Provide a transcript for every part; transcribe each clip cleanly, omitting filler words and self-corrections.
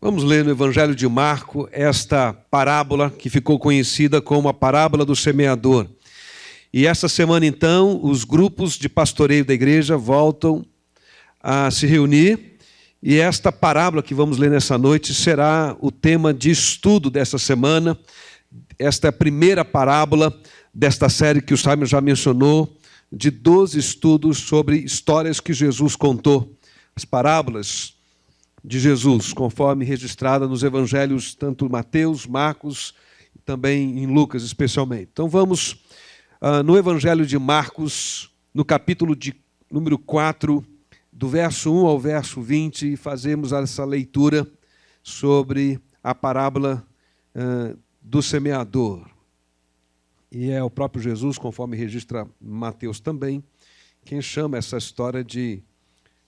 Vamos ler no Evangelho de Marcos esta parábola que ficou conhecida como a parábola do semeador. E esta semana, então, os grupos de pastoreio da igreja voltam a se reunir e esta parábola que vamos ler nessa noite será o tema de estudo dessa semana. Esta é a primeira parábola desta série que o Simon já mencionou, de 12 estudos sobre histórias que Jesus contou. As parábolas de Jesus, conforme registrada nos evangelhos, tanto Mateus, Marcos e também em Lucas, especialmente. Então vamos no evangelho de Marcos, no capítulo de número 4, do verso 1 ao verso 20, e fazemos essa leitura sobre a parábola do semeador. E é o próprio Jesus, conforme registra Mateus também, quem chama essa história de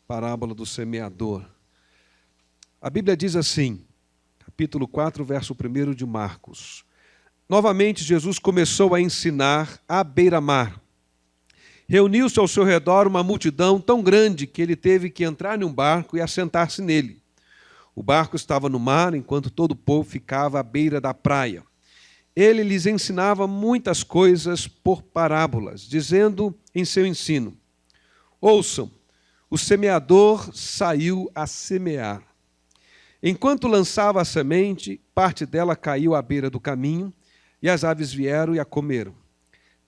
parábola do semeador. A Bíblia diz assim, capítulo 4, verso 1 de Marcos. Novamente Jesus começou a ensinar à beira-mar. Reuniu-se ao seu redor uma multidão tão grande que ele teve que entrar num barco e assentar-se nele. O barco estava no mar, enquanto todo o povo ficava à beira da praia. Ele lhes ensinava muitas coisas por parábolas, dizendo em seu ensino: ouçam, o semeador saiu a semear. Enquanto lançava a semente, parte dela caiu à beira do caminho, e as aves vieram e a comeram.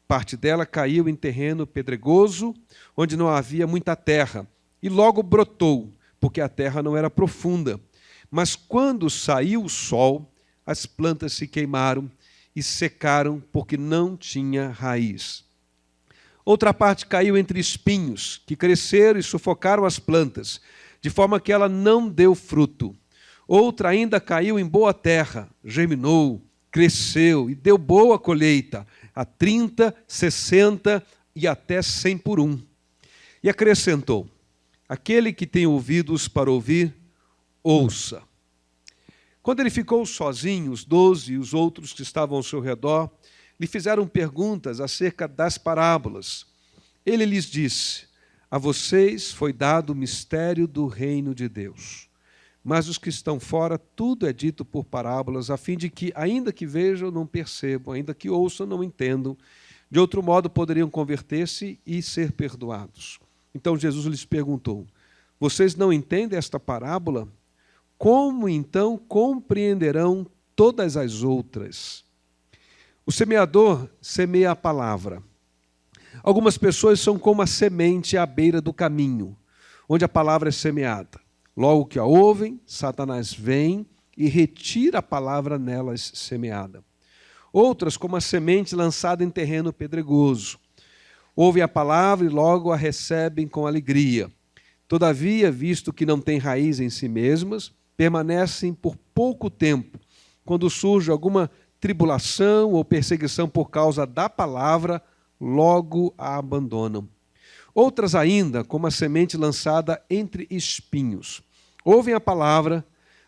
Parte dela caiu em terreno pedregoso, onde não havia muita terra, e logo brotou, porque a terra não era profunda. Mas quando saiu o sol, as plantas se queimaram e secaram, porque não tinha raiz. Outra parte caiu entre espinhos, que cresceram e sufocaram as plantas, de forma que ela não deu fruto. Outra ainda caiu em boa terra, germinou, cresceu e deu boa colheita, a 30, 60 e até 100 por um. E acrescentou: aquele que tem ouvidos para ouvir, ouça. Quando ele ficou sozinho, os 12 e os outros que estavam ao seu redor lhe fizeram perguntas acerca das parábolas. Ele lhes disse: a vocês foi dado o mistério do reino de Deus. Mas os que estão fora, tudo é dito por parábolas, a fim de que, ainda que vejam, não percebam, ainda que ouçam, não entendam. De outro modo, poderiam converter-se e ser perdoados. Então Jesus lhes perguntou: vocês não entendem esta parábola? Como, então, compreenderão todas as outras? O semeador semeia a palavra. Algumas pessoas são como a semente à beira do caminho, onde a palavra é semeada. Logo que a ouvem, Satanás vem e retira a palavra nelas semeada. Outras, como a semente lançada em terreno pedregoso. Ouvem a palavra e logo a recebem com alegria. Todavia, visto que não têm raiz em si mesmas, permanecem por pouco tempo. Quando surge alguma tribulação ou perseguição por causa da palavra, logo a abandonam. Outras ainda, como a semente lançada entre espinhos. Ouvem a palavra,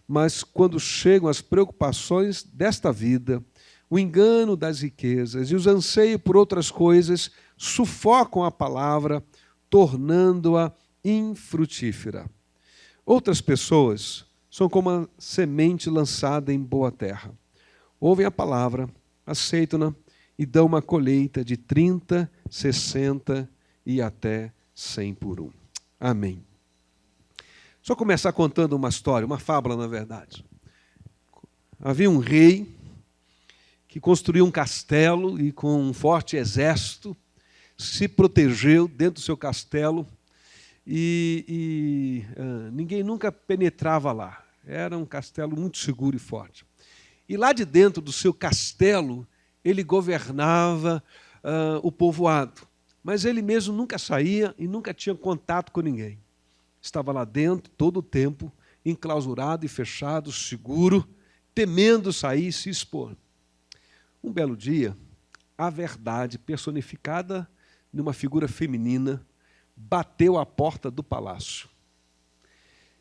mas quando chegam as preocupações desta vida, o engano das riquezas e os anseios por outras coisas, sufocam a palavra, tornando-a infrutífera. Outras pessoas são como a semente lançada em boa terra. Ouvem a palavra, aceitam-na e dão uma colheita de 30, 60 e até 100 por um. Amém. Só começar contando uma história, uma fábula, na verdade. Havia um rei que construiu um castelo e, com um forte exército, se protegeu dentro do seu castelo e ninguém nunca penetrava lá. Era um castelo muito seguro e forte. E lá de dentro do seu castelo, ele governava o povoado. Mas ele mesmo nunca saía e nunca tinha contato com ninguém. Estava lá dentro todo o tempo, enclausurado e fechado, seguro, temendo sair e se expor. Um belo dia, a verdade personificada numa figura feminina bateu à porta do palácio.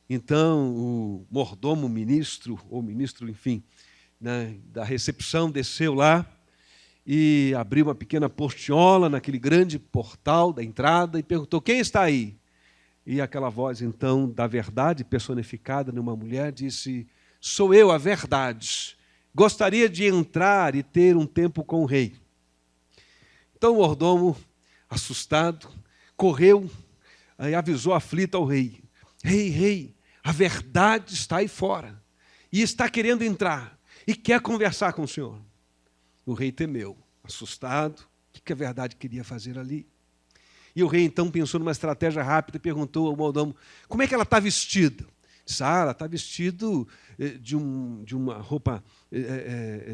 Então, o mordomo ministro, ou ministro, enfim, da recepção desceu lá e abriu uma pequena portiola naquele grande portal da entrada e perguntou: quem está aí? E aquela voz, então, da verdade personificada numa mulher disse: sou eu, a verdade. Gostaria de entrar e ter um tempo com o rei. Então o mordomo, assustado, correu e avisou aflito ao rei. Rei, a verdade está aí fora e está querendo entrar e quer conversar com o senhor. O rei temeu, assustado, o que a verdade queria fazer ali? E o rei então pensou numa estratégia rápida e perguntou ao mordomo, como é que ela está vestida? Disse, ela está vestida de uma roupa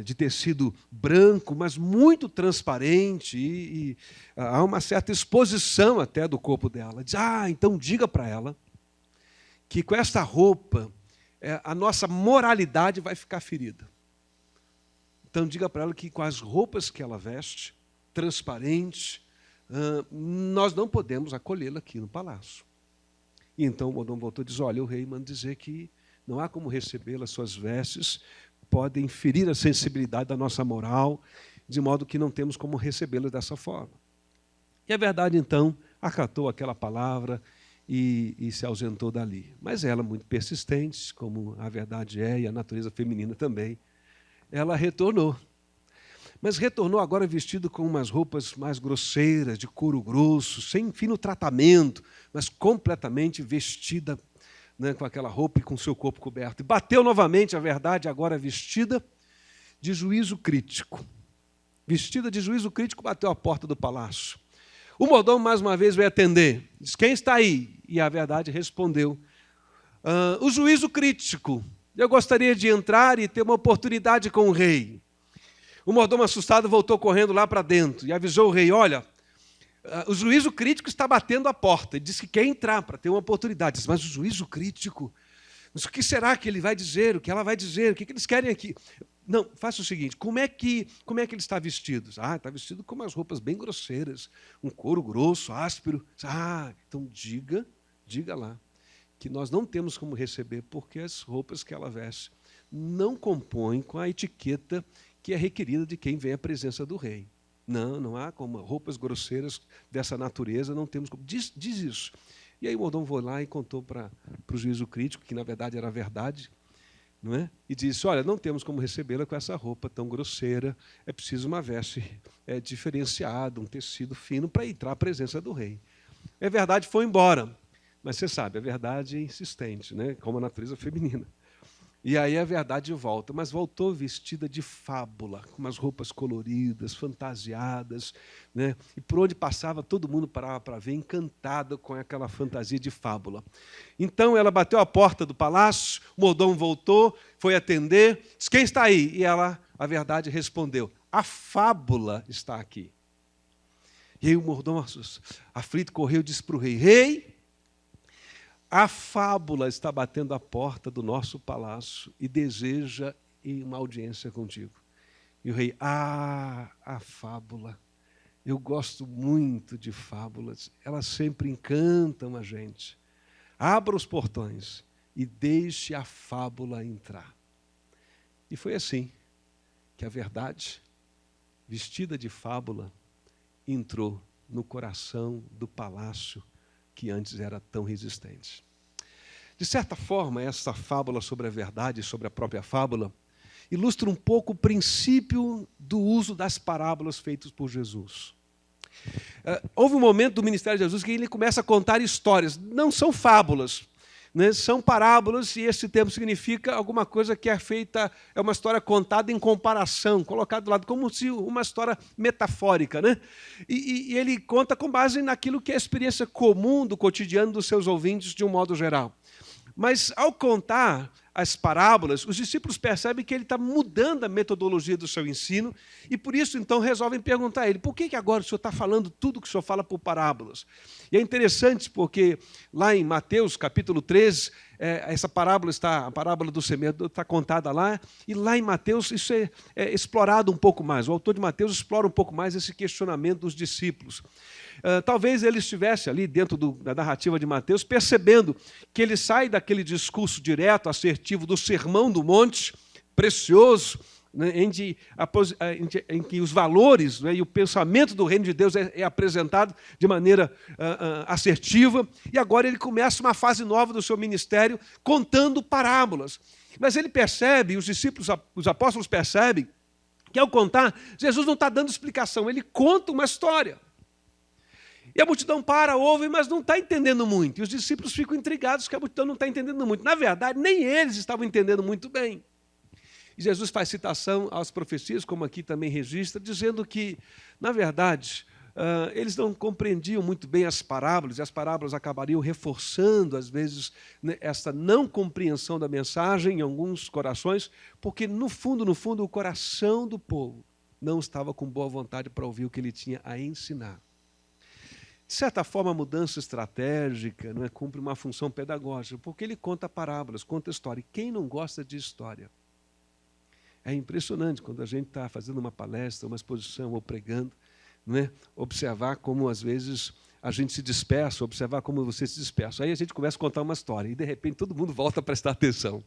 de tecido branco, mas muito transparente, e há uma certa exposição até do corpo dela. Diz, então diga para ela que com esta roupa a nossa moralidade vai ficar ferida. Então diga para ela que com as roupas que ela veste, transparentes, nós não podemos acolhê-la aqui no palácio. E então o mordomo voltou e diz, olha, o rei manda dizer que não há como recebê-la, suas vestes podem ferir a sensibilidade da nossa moral, de modo que não temos como recebê-la dessa forma. E a verdade, então, acatou aquela palavra e se ausentou dali. Mas ela, muito persistente, como a verdade é, e a natureza feminina também, ela retornou. Mas retornou agora vestido com umas roupas mais grosseiras, de couro grosso, sem fino tratamento, mas completamente vestida, né, com aquela roupa e com seu corpo coberto. E bateu novamente, a verdade, agora vestida de juízo crítico. Vestida de juízo crítico, bateu à porta do palácio. O mordomo, mais uma vez, veio atender. Diz, quem está aí? E a verdade respondeu, o juízo crítico. Eu gostaria de entrar e ter uma oportunidade com o rei. O mordomo assustado voltou correndo lá para dentro e avisou o rei, olha, o juízo crítico está batendo a porta. Ele disse que quer entrar para ter uma oportunidade. Disse, mas o juízo crítico, mas o que será que ele vai dizer? O que ela vai dizer? O que eles querem aqui? Não, faça o seguinte, como é que ele está vestido? Está vestido com umas roupas bem grosseiras, um couro grosso, áspero. Então diga lá, que nós não temos como receber, porque as roupas que ela veste não compõem com a etiqueta que é requerida de quem vem à presença do rei. Não há como, roupas grosseiras dessa natureza, não temos como. Diz isso. E aí o mordomo foi lá e contou para o juízo crítico, que na verdade era a verdade, não é? E disse, olha, não temos como recebê-la com essa roupa tão grosseira, é preciso uma veste diferenciada, um tecido fino para entrar à presença do rei. A verdade foi embora, mas você sabe, a verdade é insistente, né? Como a natureza feminina. E aí a verdade volta, mas voltou vestida de fábula, com umas roupas coloridas, fantasiadas, né? E por onde passava, todo mundo parava para ver, encantado com aquela fantasia de fábula. Então ela bateu a porta do palácio, o mordomo voltou, foi atender, disse, quem está aí? E ela, a verdade, respondeu, a fábula está aqui. E aí o mordomo, aflito, correu e disse para o rei, rei, a fábula está batendo a porta do nosso palácio e deseja uma audiência contigo. E o rei, a fábula, eu gosto muito de fábulas, elas sempre encantam a gente. Abra os portões e deixe a fábula entrar. E foi assim que a verdade, vestida de fábula, entrou no coração do palácio que antes era tão resistente. De certa forma, essa fábula sobre a verdade, sobre a própria fábula, ilustra um pouco o princípio do uso das parábolas feitas por Jesus. Houve um momento do ministério de Jesus que ele começa a contar histórias, não são fábulas, né? São parábolas, e esse termo significa alguma coisa que é feita, é uma história contada em comparação, colocada do lado, como se uma história metafórica, né? E ele conta com base naquilo que é a experiência comum do cotidiano dos seus ouvintes, de um modo geral. Mas, ao contar as parábolas, os discípulos percebem que ele está mudando a metodologia do seu ensino e, por isso, então, resolvem perguntar a ele, por que agora o senhor está falando tudo que o senhor fala por parábolas? E é interessante porque, lá em Mateus, capítulo 13, essa parábola a parábola do semeador está contada lá, e lá em Mateus isso é explorado um pouco mais. O autor de Mateus explora um pouco mais esse questionamento dos discípulos. Talvez ele estivesse ali dentro da narrativa de Mateus, percebendo que ele sai daquele discurso direto, assertivo do Sermão do Monte, precioso, né, em que os valores, né, e o pensamento do reino de Deus é apresentado de maneira assertiva, e agora ele começa uma fase nova do seu ministério contando parábolas. Mas ele percebe, os discípulos, os apóstolos percebem, que ao contar, Jesus não está dando explicação, ele conta uma história. E a multidão para, ouve, mas não está entendendo muito. E os discípulos ficam intrigados que a multidão não está entendendo muito. Na verdade, nem eles estavam entendendo muito bem. E Jesus faz citação às profecias, como aqui também registra, dizendo que, na verdade, eles não compreendiam muito bem as parábolas, e as parábolas acabariam reforçando, às vezes, né, essa não compreensão da mensagem em alguns corações, porque, no fundo, o coração do povo não estava com boa vontade para ouvir o que ele tinha a ensinar. De certa forma, a mudança estratégica, não é, cumpre uma função pedagógica, porque ele conta parábolas, conta história. E quem não gosta de história? É impressionante quando a gente está fazendo uma palestra, uma exposição ou pregando, não é? Observar como, às vezes, a gente se dispersa, observar como você se dispersa. Aí a gente começa a contar uma história e, de repente, todo mundo volta a prestar atenção.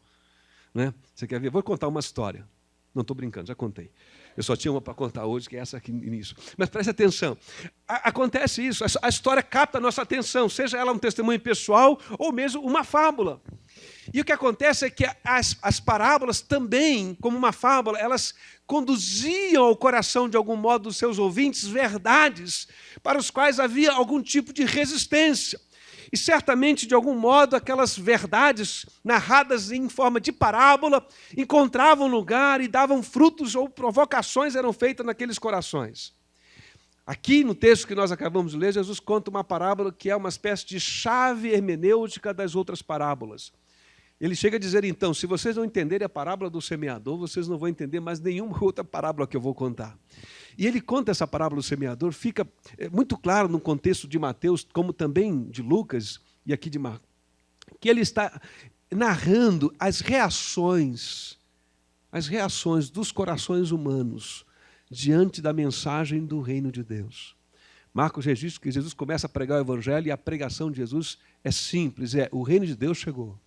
Não é? Você quer ver? Vou contar uma história. Não estou brincando, já contei. Eu só tinha uma para contar hoje, que é essa aqui início. Mas preste atenção. Acontece isso, a história capta a nossa atenção, seja ela um testemunho pessoal ou mesmo uma fábula. E o que acontece é que as parábolas também, como uma fábula, elas conduziam ao coração, de algum modo, dos seus ouvintes, verdades para os quais havia algum tipo de resistência. E certamente, de algum modo, aquelas verdades narradas em forma de parábola encontravam lugar e davam frutos ou provocações eram feitas naqueles corações. Aqui, no texto que nós acabamos de ler, Jesus conta uma parábola que é uma espécie de chave hermenêutica das outras parábolas. Ele chega a dizer, então, se vocês não entenderem a parábola do semeador, vocês não vão entender mais nenhuma outra parábola que eu vou contar. E ele conta essa parábola do semeador, fica muito claro no contexto de Mateus, como também de Lucas e aqui de Marcos, que ele está narrando as reações dos corações humanos diante da mensagem do reino de Deus. Marcos registra que Jesus começa a pregar o evangelho e a pregação de Jesus é simples, o reino de Deus chegou.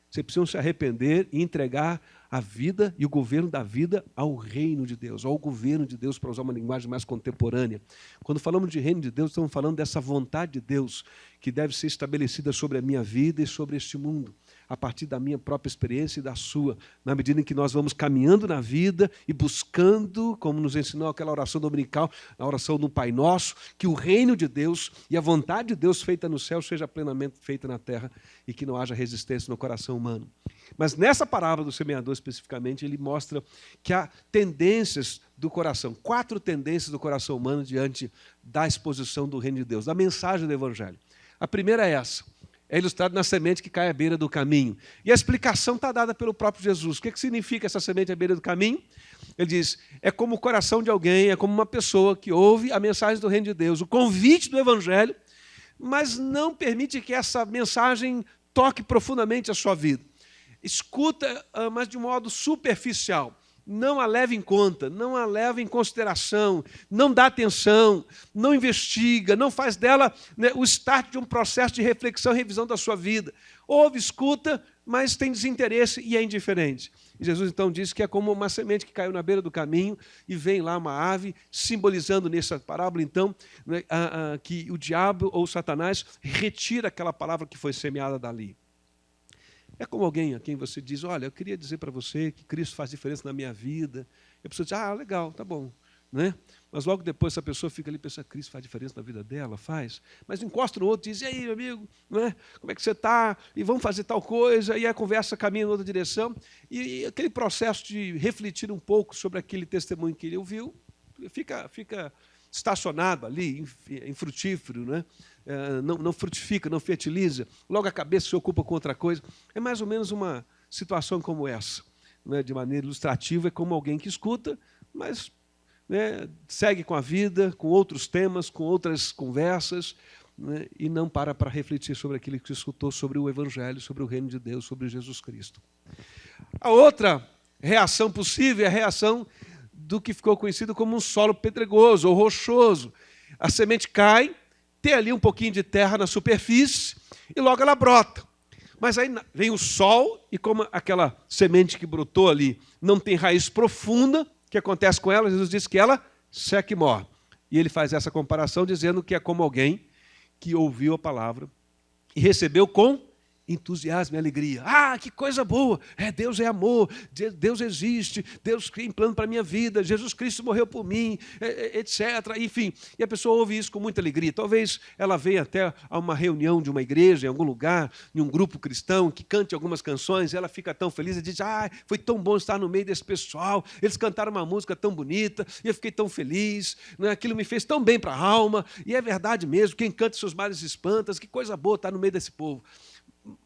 Você precisa se arrepender e entregar a vida e o governo da vida ao reino de Deus, ao governo de Deus, para usar uma linguagem mais contemporânea. Quando falamos de reino de Deus, estamos falando dessa vontade de Deus que deve ser estabelecida sobre a minha vida e sobre este mundo, a partir da minha própria experiência e da sua, na medida em que nós vamos caminhando na vida e buscando, como nos ensinou aquela oração dominical, a oração do Pai Nosso, que o reino de Deus e a vontade de Deus feita no céu seja plenamente feita na terra e que não haja resistência no coração humano. Mas nessa parábola do semeador especificamente, ele mostra que há tendências do coração, 4 tendências do coração humano diante da exposição do reino de Deus, da mensagem do evangelho. A primeira é essa. É ilustrado na semente que cai à beira do caminho. E a explicação está dada pelo próprio Jesus. O que significa essa semente à beira do caminho? Ele diz, é como o coração de alguém, é como uma pessoa que ouve a mensagem do reino de Deus, o convite do evangelho, mas não permite que essa mensagem toque profundamente a sua vida. Escuta, mas de um modo superficial. Não a leva em conta, não a leva em consideração, não dá atenção, não investiga, não faz dela, né, o start de um processo de reflexão e revisão da sua vida. Ouve, escuta, mas tem desinteresse e é indiferente. E Jesus então diz que é como uma semente que caiu na beira do caminho e vem lá uma ave, simbolizando nessa parábola então, né, que o diabo ou Satanás retira aquela palavra que foi semeada dali. É como alguém a quem você diz, olha, eu queria dizer para você que Cristo faz diferença na minha vida. E a pessoa diz, legal, tá bom. Né? Mas logo depois essa pessoa fica ali e pensa, Cristo faz diferença na vida dela? Faz. Mas encosta no outro e diz, e aí, meu amigo, né? Como é que você está? E vamos fazer tal coisa. E a conversa caminha em outra direção. E aquele processo de refletir um pouco sobre aquele testemunho que ele ouviu, fica estacionado ali, infrutífero, né? Não frutifica, não fertiliza, logo a cabeça se ocupa com outra coisa. É mais ou menos uma situação como essa, né? De maneira ilustrativa, é como alguém que escuta, mas, né, segue com a vida, com outros temas, com outras conversas, né, e não para refletir sobre aquilo que escutou, sobre o Evangelho, sobre o reino de Deus, sobre Jesus Cristo. A outra reação possível é a reação do que ficou conhecido como um solo pedregoso ou rochoso. A semente cai, tem ali um pouquinho de terra na superfície e logo ela brota. Mas aí vem o sol e como aquela semente que brotou ali não tem raiz profunda, o que acontece com ela? Jesus diz que ela seca e morre. E ele faz essa comparação dizendo que é como alguém que ouviu a palavra e recebeu com entusiasmo e alegria. Ah, que coisa boa! Deus é amor, Deus existe, Deus tem plano para a minha vida, Jesus Cristo morreu por mim, etc. Enfim, e a pessoa ouve isso com muita alegria. Talvez ela venha até a uma reunião de uma igreja, em algum lugar, em um grupo cristão, que cante algumas canções, e ela fica tão feliz e diz, foi tão bom estar no meio desse pessoal, eles cantaram uma música tão bonita, e eu fiquei tão feliz, né? Aquilo me fez tão bem para a alma, e é verdade mesmo, quem canta seus males espantas, que coisa boa estar no meio desse povo.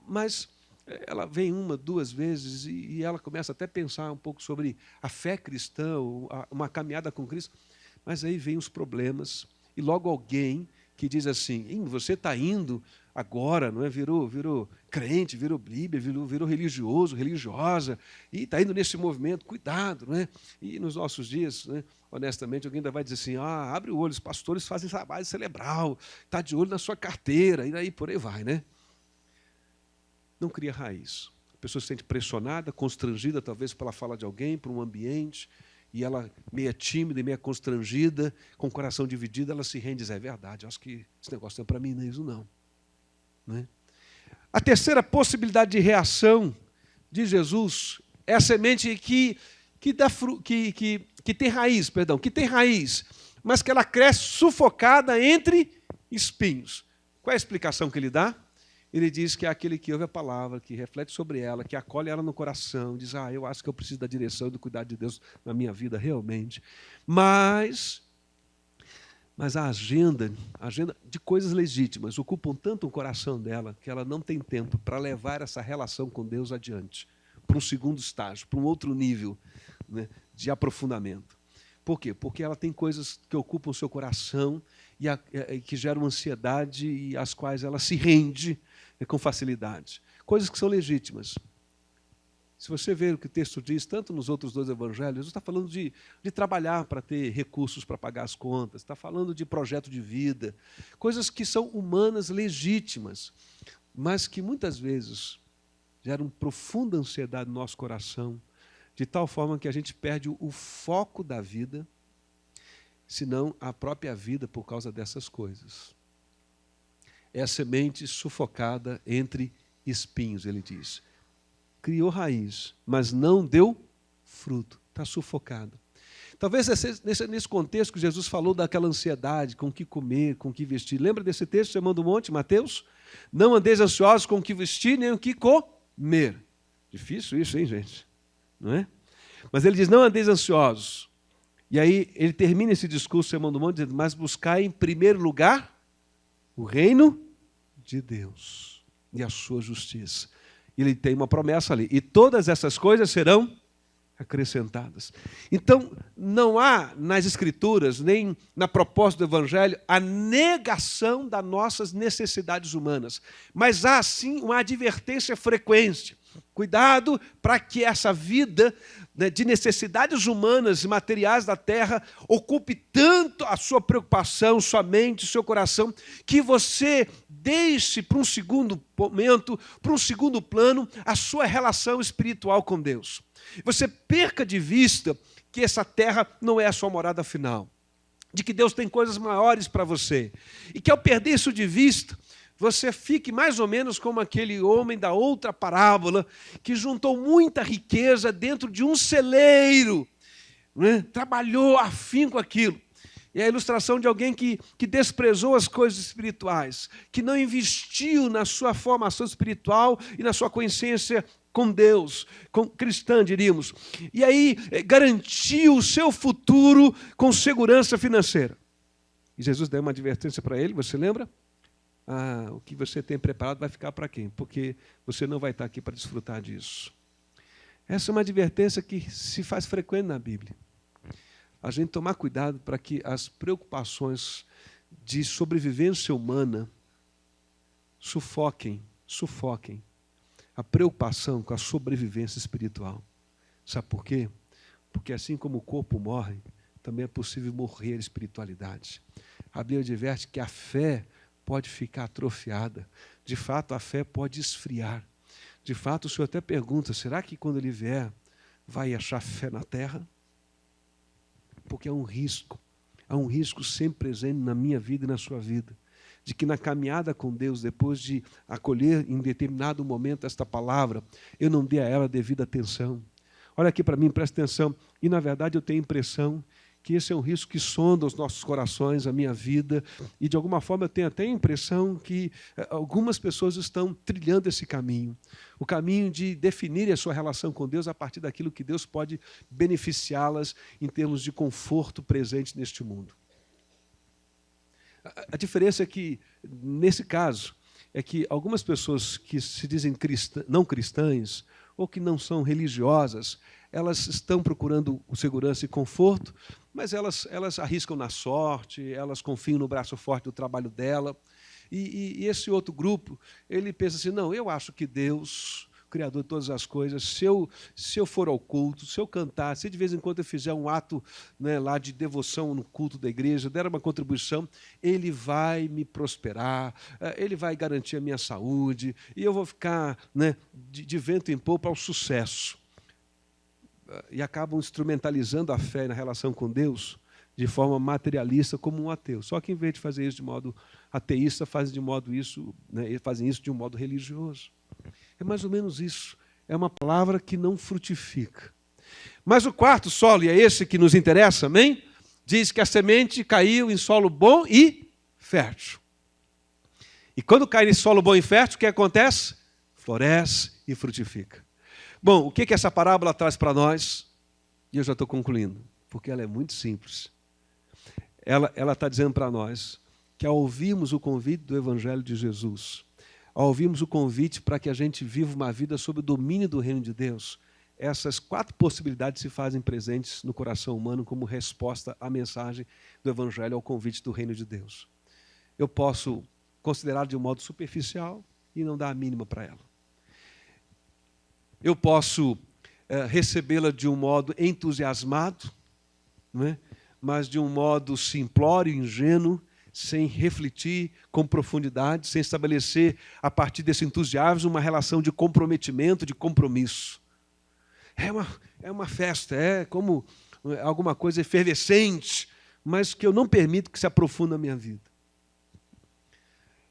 Mas ela vem uma, duas vezes e ela começa até a pensar um pouco sobre a fé cristã, uma caminhada com Cristo. Mas aí vem os problemas e logo alguém que diz assim, você está indo agora, não é? Virou crente, virou Bíblia, virou religioso, religiosa, e está indo nesse movimento, cuidado, não é? E nos nossos dias, né, honestamente, alguém ainda vai dizer assim, abre o olho, os pastores fazem trabalho cerebral, está de olho na sua carteira, e daí por aí vai, né? Não cria raiz. A pessoa se sente pressionada, constrangida, talvez pela fala de alguém, por um ambiente, e ela, meia tímida e meia constrangida, com o coração dividido, ela se rende e diz, é verdade, eu acho que esse negócio não é para mim, não é isso não. Não é? A terceira possibilidade de reação de Jesus é a semente que tem raiz, mas que ela cresce sufocada entre espinhos. Qual é a explicação que ele dá? Ele diz que é aquele que ouve a palavra, que reflete sobre ela, que acolhe ela no coração, diz, eu acho que eu preciso da direção e do cuidado de Deus na minha vida, realmente. Mas a agenda de coisas legítimas ocupam tanto o coração dela que ela não tem tempo para levar essa relação com Deus adiante, para um segundo estágio, para um outro nível, né, de aprofundamento. Por quê? Porque ela tem coisas que ocupam o seu coração e que geram ansiedade e às quais ela se rende com facilidade. Coisas que são legítimas. Se você ver o que o texto diz, tanto nos outros dois evangelhos, Jesus está falando de trabalhar para ter recursos para pagar as contas, está falando de projeto de vida, coisas que são humanas, legítimas, mas que muitas vezes geram profunda ansiedade no nosso coração, de tal forma que a gente perde o foco da vida, senão a própria vida por causa dessas coisas. É a semente sufocada entre espinhos, ele diz. Criou raiz, mas não deu fruto, está sufocada. Talvez nesse contexto que Jesus falou daquela ansiedade, com o que comer, com o que vestir. Lembra desse texto, Sermão do Monte, Mateus? Não andeis ansiosos com o que vestir, nem o que comer. Difícil isso, hein, gente? Não é? Mas ele diz, não andeis ansiosos. E aí ele termina esse discurso, Sermão do Monte, dizendo, mas buscai em primeiro lugar o reino de Deus e a sua justiça. Ele tem uma promessa ali. E todas essas coisas serão acrescentadas. Então, não há nas Escrituras, nem na proposta do Evangelho, a negação das nossas necessidades humanas. Mas há, sim, uma advertência frequente. Cuidado para que essa vida, né, de necessidades humanas e materiais da terra ocupe tanto a sua preocupação, sua mente, seu coração, que você deixe para um segundo momento, para um segundo plano, a sua relação espiritual com Deus. Você perca de vista que essa terra não é a sua morada final, de que Deus tem coisas maiores para você, e que ao perder isso de vista, você fique mais ou menos como aquele homem da outra parábola, que juntou muita riqueza dentro de um celeiro, né? Trabalhou afinco aquilo. É a ilustração de alguém que desprezou as coisas espirituais, que não investiu na sua formação espiritual e na sua consciência com Deus, cristã, diríamos. E aí garantiu o seu futuro com segurança financeira. E Jesus deu uma advertência para ele, você lembra? O que você tem preparado vai ficar para quem? Porque você não vai estar aqui para desfrutar disso. Essa é uma advertência que se faz frequente na Bíblia. A gente tomar cuidado para que as preocupações de sobrevivência humana sufoquem a preocupação com a sobrevivência espiritual. Sabe por quê? Porque assim como o corpo morre, também é possível morrer a espiritualidade. A Bíblia adverte que a fé pode ficar atrofiada. De fato, a fé pode esfriar. De fato, o Senhor até pergunta, será que quando Ele vier, vai achar fé na terra? Porque há um risco sempre presente na minha vida e na sua vida, de que na caminhada com Deus, depois de acolher em determinado momento esta palavra, eu não dei a ela devida atenção. Olha aqui para mim, presta atenção. E, na verdade, eu tenho a impressão que esse é um risco que sonda os nossos corações, a minha vida, e, de alguma forma, eu tenho até a impressão que algumas pessoas estão trilhando esse caminho, o caminho de definir a sua relação com Deus a partir daquilo que Deus pode beneficiá-las em termos de conforto presente neste mundo. A diferença é que, nesse caso, é que algumas pessoas que se dizem não cristãs ou que não são religiosas, elas estão procurando segurança e conforto, mas elas arriscam na sorte, elas confiam no braço forte do trabalho dela. E esse outro grupo, ele pensa assim, não, eu acho que Deus, Criador de todas as coisas, se eu for ao culto, se eu cantar, se de vez em quando eu fizer um ato, né, lá de devoção no culto da igreja, der uma contribuição, Ele vai me prosperar, Ele vai garantir a minha saúde, e eu vou ficar, né, de vento em popa ao sucesso. E acabam instrumentalizando a fé na relação com Deus de forma materialista, como um ateu. Só que, em vez de fazer isso de modo ateísta, fazem isso de um modo religioso. É mais ou menos isso. É uma palavra que não frutifica. Mas o quarto solo, e é esse que nos interessa, amém? Diz que a semente caiu em solo bom e fértil. E quando cai em solo bom e fértil, o que acontece? Floresce e frutifica. Bom, o que essa parábola traz para nós? E eu já estou concluindo, porque ela é muito simples. Ela está dizendo para nós que ao ouvirmos o convite do Evangelho de Jesus, ao ouvirmos o convite para que a gente viva uma vida sob o domínio do reino de Deus, essas 4 possibilidades se fazem presentes no coração humano como resposta à mensagem do Evangelho, ao convite do reino de Deus. Eu posso considerar de um modo superficial e não dar a mínima para ela. Eu posso recebê-la de um modo entusiasmado, não é? Mas de um modo simplório, ingênuo, sem refletir com profundidade, sem estabelecer, a partir desse entusiasmo, uma relação de comprometimento, de compromisso. É uma festa, é como alguma coisa efervescente, mas que eu não permito que se aprofunde na minha vida.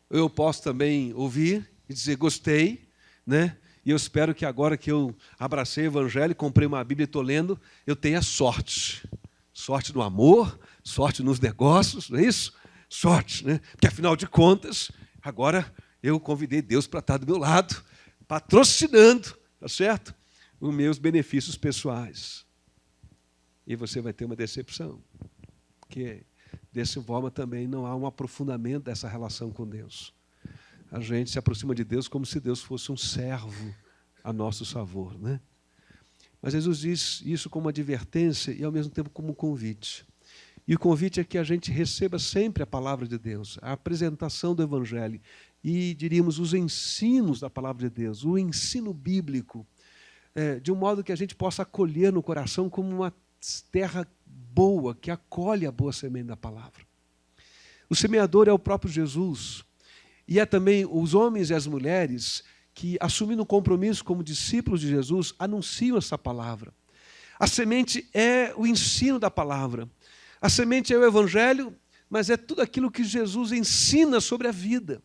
Eu posso também ouvir e dizer, gostei, né? E eu espero que agora que eu abracei o Evangelho, comprei uma Bíblia e estou lendo, eu tenha sorte. Sorte no amor, sorte nos negócios, não é isso? Sorte, né? Porque, afinal de contas, agora eu convidei Deus para estar do meu lado, patrocinando, tá certo? Os meus benefícios pessoais. E você vai ter uma decepção, porque dessa forma também não há um aprofundamento dessa relação com Deus. A gente se aproxima de Deus como se Deus fosse um servo a nosso favor, né? Mas Jesus diz isso como advertência e, ao mesmo tempo, como um convite. E o convite é que a gente receba sempre a palavra de Deus, a apresentação do Evangelho e, diríamos, os ensinos da palavra de Deus, o ensino bíblico, de um modo que a gente possa acolher no coração como uma terra boa, que acolhe a boa semente da palavra. O semeador é o próprio Jesus. E é também os homens e as mulheres que, assumindo um compromisso como discípulos de Jesus, anunciam essa palavra. A semente é o ensino da palavra. A semente é o Evangelho, mas é tudo aquilo que Jesus ensina sobre a vida.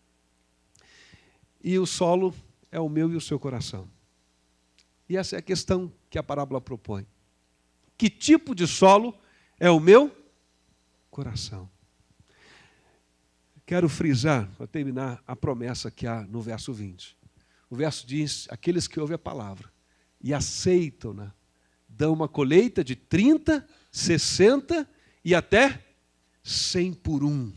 E o solo é o meu e o seu coração. E essa é a questão que a parábola propõe. Que tipo de solo é o meu coração? Quero frisar, para terminar, a promessa que há no verso 20. O verso diz, aqueles que ouvem a palavra e aceitam-na, dão uma colheita de 30, 60 e até 100 por 1.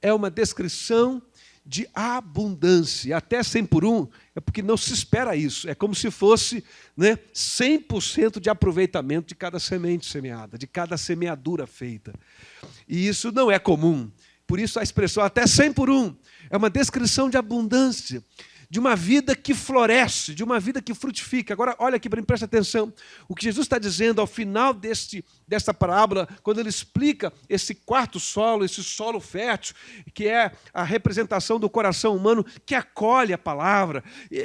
É uma descrição de abundância. Até 100 por 1 é porque não se espera isso. É como se fosse, né, 100% de aproveitamento de cada semente semeada, de cada semeadura feita. E isso não é comum. Por isso a expressão até 100 por 1 é uma descrição de abundância, de uma vida que floresce, de uma vida que frutifica. Agora, olha aqui para mim, presta atenção. O que Jesus está dizendo ao final desta parábola, quando ele explica esse quarto solo, esse solo fértil, que é a representação do coração humano que acolhe a palavra,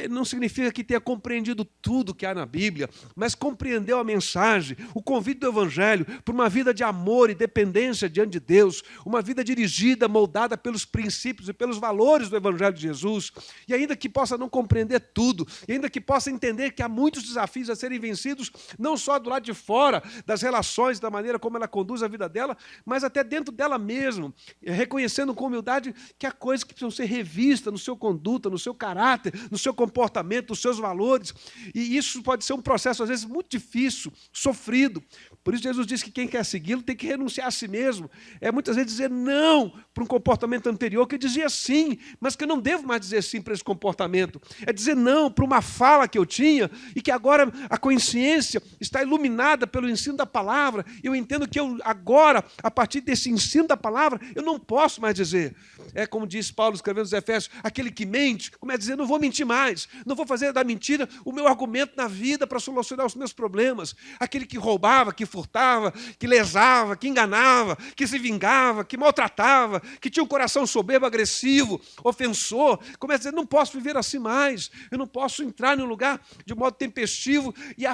não significa que tenha compreendido tudo que há na Bíblia, mas compreendeu a mensagem, o convite do Evangelho por uma vida de amor e dependência diante de Deus, uma vida dirigida, moldada pelos princípios e pelos valores do Evangelho de Jesus, e ainda que possa não compreender tudo, e ainda que possa entender que há muitos desafios a serem vencidos, não só do lado de fora, das relações, da maneira como ela conduz a vida dela, mas até dentro dela mesma, reconhecendo com humildade que há coisas que precisam ser revistas no seu conduta, no seu caráter, no seu comportamento, nos seus valores, e isso pode ser um processo, às vezes, muito difícil, sofrido. Por isso Jesus diz que quem quer segui-lo tem que renunciar a si mesmo. É muitas vezes dizer não para um comportamento anterior que eu dizia sim, mas que eu não devo mais dizer sim para esse comportamento. É dizer não para uma fala que eu tinha e que agora a consciência está iluminada pelo ensino da palavra. Eu entendo que eu agora, a partir desse ensino da palavra, eu não posso mais dizer. É como diz Paulo escrevendo aos Efésios, aquele que mente, começa a dizer, não vou mentir mais, não vou fazer da mentira o meu argumento na vida para solucionar os meus problemas. Aquele que roubava, que furtava, que lesava, que enganava, que se vingava, que maltratava, que tinha um coração soberbo, agressivo, ofensor, começa a dizer, não posso viver assim mais, eu não posso entrar em um lugar de modo tempestivo e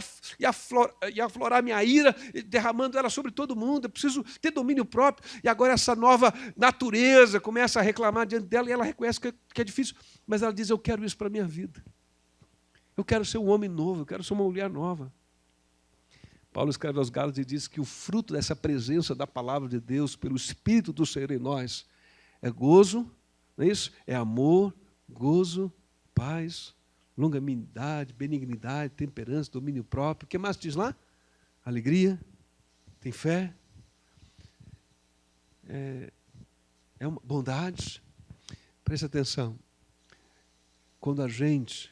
aflorar minha ira, derramando ela sobre todo mundo, eu preciso ter domínio próprio, e agora essa nova natureza começa a reclamar diante dela, e ela reconhece que é difícil, mas ela diz, eu quero isso para a minha vida, eu quero ser um homem novo, eu quero ser uma mulher nova. Paulo escreve aos Gálatas e diz que o fruto dessa presença da palavra de Deus, pelo Espírito do Senhor em nós, é gozo, não é isso? É amor, gozo, paz, longanimidade, benignidade, temperança, domínio próprio. O que mais diz lá? Alegria, tem fé, uma bondade. Preste atenção. Quando a gente,